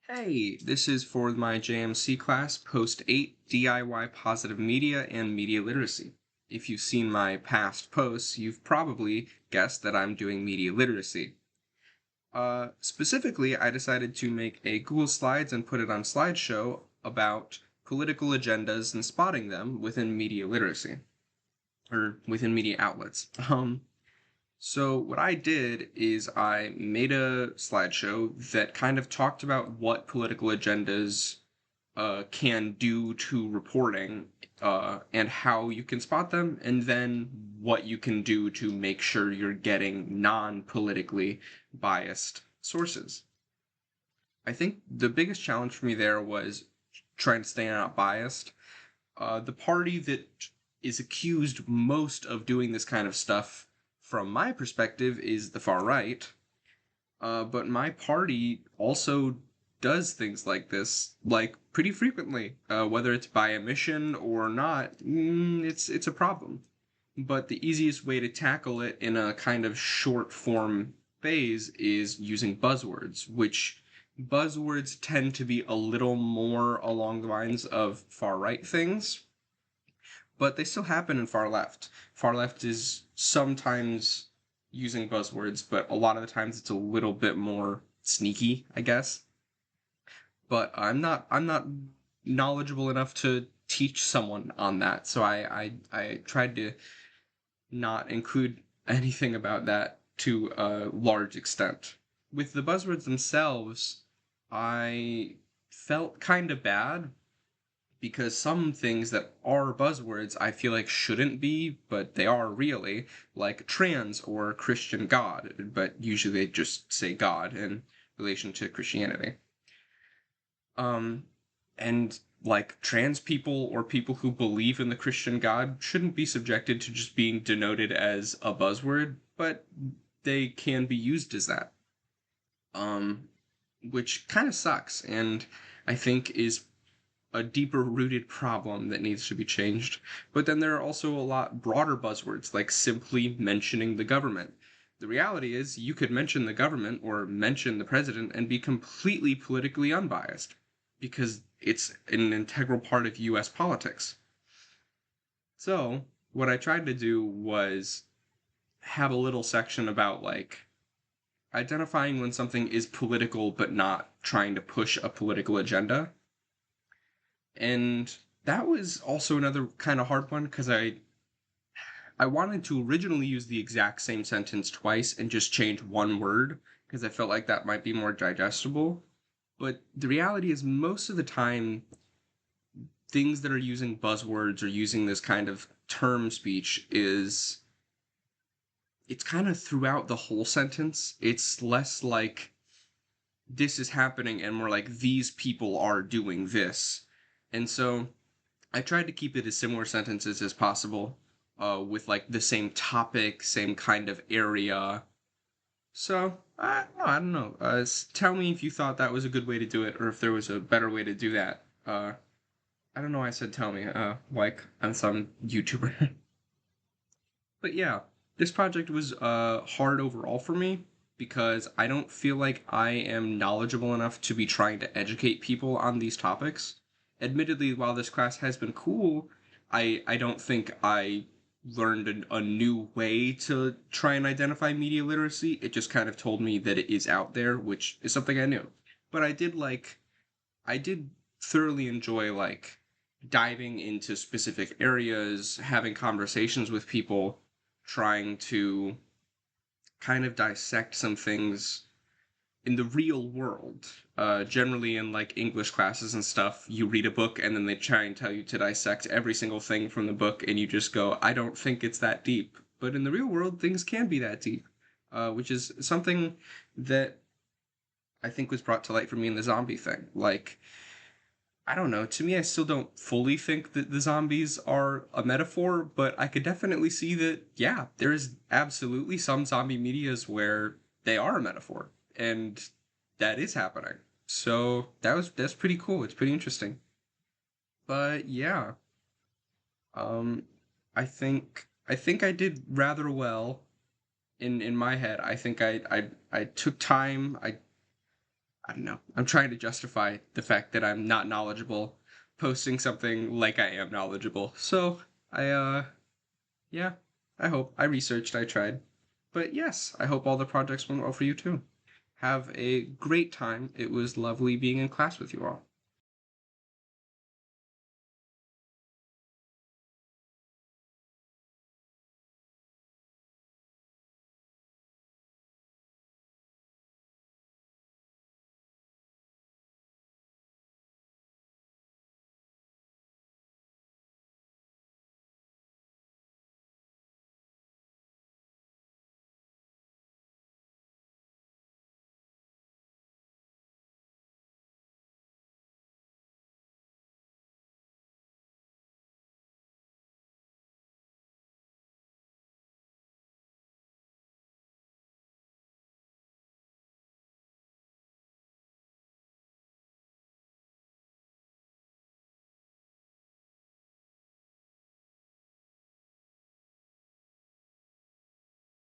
Hey, this is for my JMC class, Post 8, DIY Positive Media and Media Literacy. If you've seen my past posts, you've probably guessed that I'm doing media literacy. Specifically, I decided to make a Google Slides and put it on slideshow about political agendas and spotting them within media literacy, or within media outlets. So what I did is I made a slideshow that kind of talked about what political agendas can do to reporting and how you can spot them, and then what you can do to make sure you're getting non-politically biased sources. I think the biggest challenge for me there was trying to stay not biased. The party that is accused most of doing this kind of stuff, from my perspective, is the far right. But my party also does things like this, like pretty frequently. Whether it's by omission or not, it's a problem. But the easiest way to tackle it in a kind of short form phase is using buzzwords, which buzzwords tend to be a little more along the lines of far right things, but they still happen in far left. Far left is sometimes using buzzwords, but a lot of the times it's a little bit more sneaky, I guess. But I'm not knowledgeable enough to teach someone on that, so I tried to not include anything about that to a large extent. With the buzzwords themselves, I felt kind of bad because some things that are buzzwords I feel like shouldn't be, but they are really, like trans or Christian God, but usually they just say God in relation to Christianity. Um, and like trans people or people who believe in the Christian God shouldn't be subjected to just being denoted as a buzzword, but they can be used as that. Um, which kind of sucks, and I think is a deeper rooted problem that needs to be changed. But then there are also a lot broader buzzwords, like simply mentioning the government. The reality is, you could mention the government or mention the president and be completely politically unbiased because it's an integral part of US politics. So, what I tried to do was have a little section about like identifying when something is political but not trying to push a political agenda. And that was also another kind of hard one because I wanted to originally use the exact same sentence twice and just change one word because I felt like that might be more digestible. But the reality is most of the time things that are using buzzwords or using this kind of term speech is it's kind of throughout the whole sentence. It's less like this is happening and more like these people are doing this. And so I tried to keep it as similar sentences as possible, with like the same topic, same kind of area. So I don't know. Tell me if you thought that was a good way to do it, or if there was a better way to do that. I don't know why I said tell me. Like I'm some YouTuber. But yeah, this project was hard overall for me because I don't feel like I am knowledgeable enough to be trying to educate people on these topics. Admittedly, while this class has been cool, I don't think I learned a new way to try and identify media literacy. It just kind of told me that it is out there, which is something I knew. But I did thoroughly enjoy like diving into specific areas, having conversations with people, trying to kind of dissect some things in the real world. Generally, in like English classes and stuff, you read a book and then they try and tell you to dissect every single thing from the book, and you just go, I don't think it's that deep. But in the real world, things can be that deep, which is something that I think was brought to light for me in the zombie thing. Like, I don't know. To me, I still don't fully think that the zombies are a metaphor, but I could definitely see that, yeah, there is absolutely some zombie medias where they are a metaphor, and that is happening. So that's pretty cool. It's pretty interesting. But yeah, um, I think I did rather well in my head. I think I took time. I don't know. I'm trying to justify the fact that I'm not knowledgeable, posting something like I am knowledgeable. So yeah, I hope. I researched, I tried. But yes, I hope all the projects went well for you too. Have a great time. It was lovely being in class with you all.